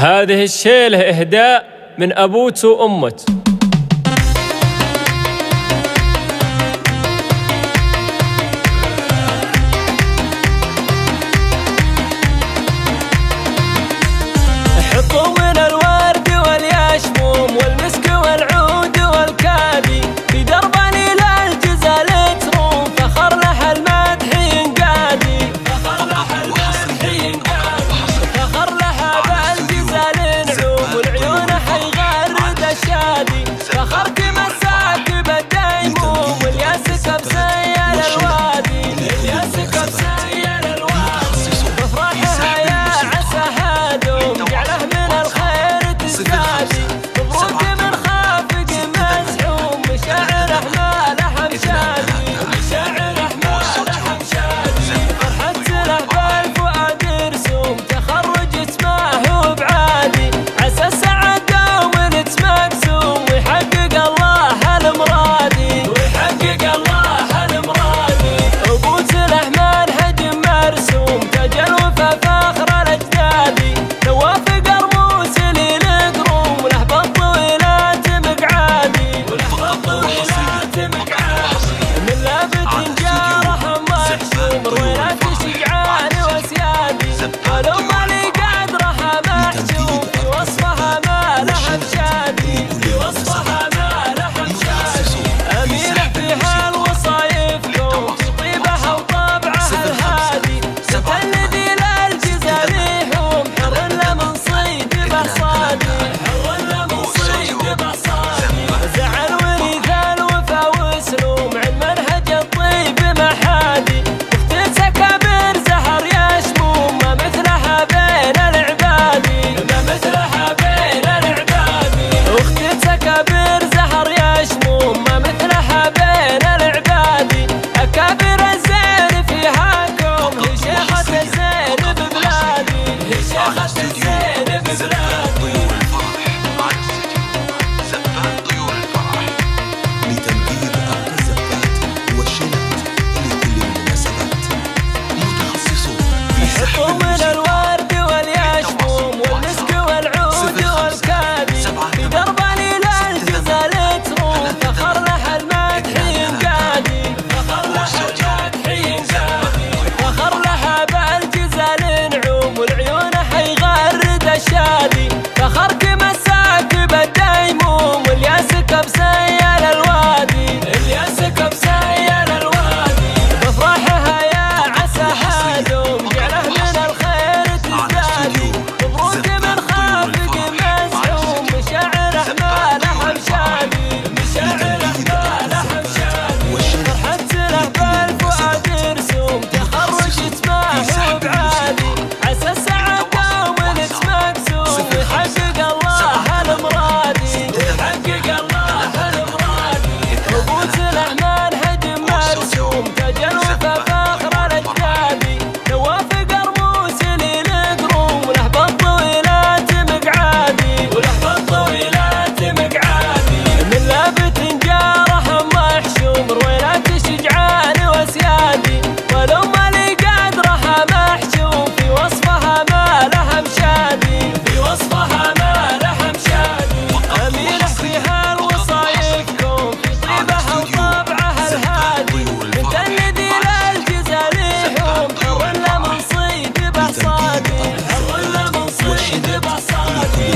هذه الشيلة إهداء من أبوت وأمت. حطوا من الورد واليشموم والمسك والعود والكادي في درب إلى الجزال تروم، فخر لها المدح ينقادي، فخر لها المدح ينقادي، فخر لها بالجزال نعوم والعيون حيغرد الشادي، فخر تمساك بالديموم والياس كبسيل الوادي، الياس كبسيل الوادي، بفرحها يا عسى هادوم جعله من الخير تزدادي، مبروك من خافق مسحوم مشاعره ما لها مشادي، مشاعره ما لها مشادي، فرحت له بالفؤاد رسوم تخرج اسمه بعادي، عسى السعد دومنت مقسوم ويحقق الله المرادي، ويحقق الله المرادي، أبوت له منهج مرسوم تاج الوفا فخر الأجدادي، نواف قرموس للقروم وله بالطويلات مقعادي، وله بالطويلات مقعادي، من لابت جارح محشوم رويلات شجعان وسيادي، ولو مالي قدرها محشوم في وصفها ما لها مشادي، في وصفها ما لها مشادي، أميرة فيها الوصايفكم في طيبها وطبعها الهادي، سبت الذي للجزال يحوم حر له من صيد بصادي، حر له من صيد بصادي، زعل ورث الوفا وسلوم عن منهج الطيب محادي، اختي كبير زهر يشموم ما مثلها بين العبادي، ما مثلها بين العبادي، اختي كبير زهر يشموم ما مثلها بين العبادي، أكابر الزين فيها كوم هي شيخة الزين ببلادي، هي شيخة الزين ببلادي. طيور الفرح مع الاستديو زفات طيور الفرح لتنبير أرقى الزفات والشيلات لكل المناسبات، متخصصون في سحب حطوا من الموسيقى الورد واليشموم والمسك والعود والكادي في درب إلى الجزال تروم، فخر لها المدح ينقادي، فخر لها المدح ينقادي، فخر لها بالجزال نعوم والعيون حيغرد الشادي، فخر تمساك بالديموم والياس كبسيل الوادي، الياس كبسيل الوادي، بفرحها يا عسى هادوم جعله من الخير تزدادي، مبروك من خافق مسحوم مشاعره ما لها مشادي، مشاعره ما لها مشادي، فرحت له بالفؤاد رسوم تخرج اسمه بعادي، عسى السعد دومنت مقسوم ويحقق الله المرادي، ويحقق الله المرادي، أبوت له منهج مرسوم تاج الوفا فخر الأجدادي، نواف قرموس للقروم وله بالطويلات مقعادي، وله بالطويلات مقعادي، من لابت جارح محشوم رويلات شجعان وسيادي، ولو مالي قدرها محشوم في وصفها ما لها مشادي، في وصفها ما لها مشادي، أميرة فيها الوصايفكم في طيبها وطبعها الهادي، بنت الذي للجزال يحوم حر له من صيد بصادي، حر له من صيد بصادي.